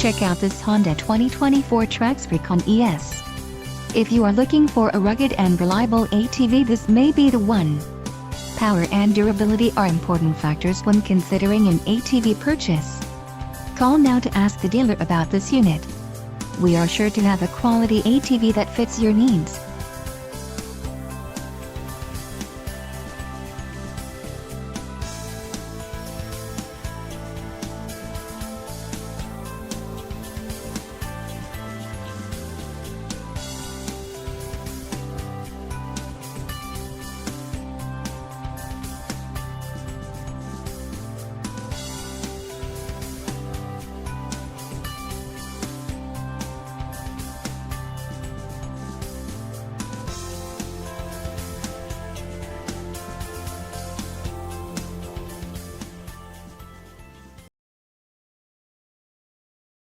Check out this Honda 2020 FourTrax Recon ES. If you are looking for a rugged and reliable ATV, this may be the one. Power and durability are important factors when considering an ATV purchase. Call now to ask the dealer about this unit. We are sure to have a quality ATV that fits your needs.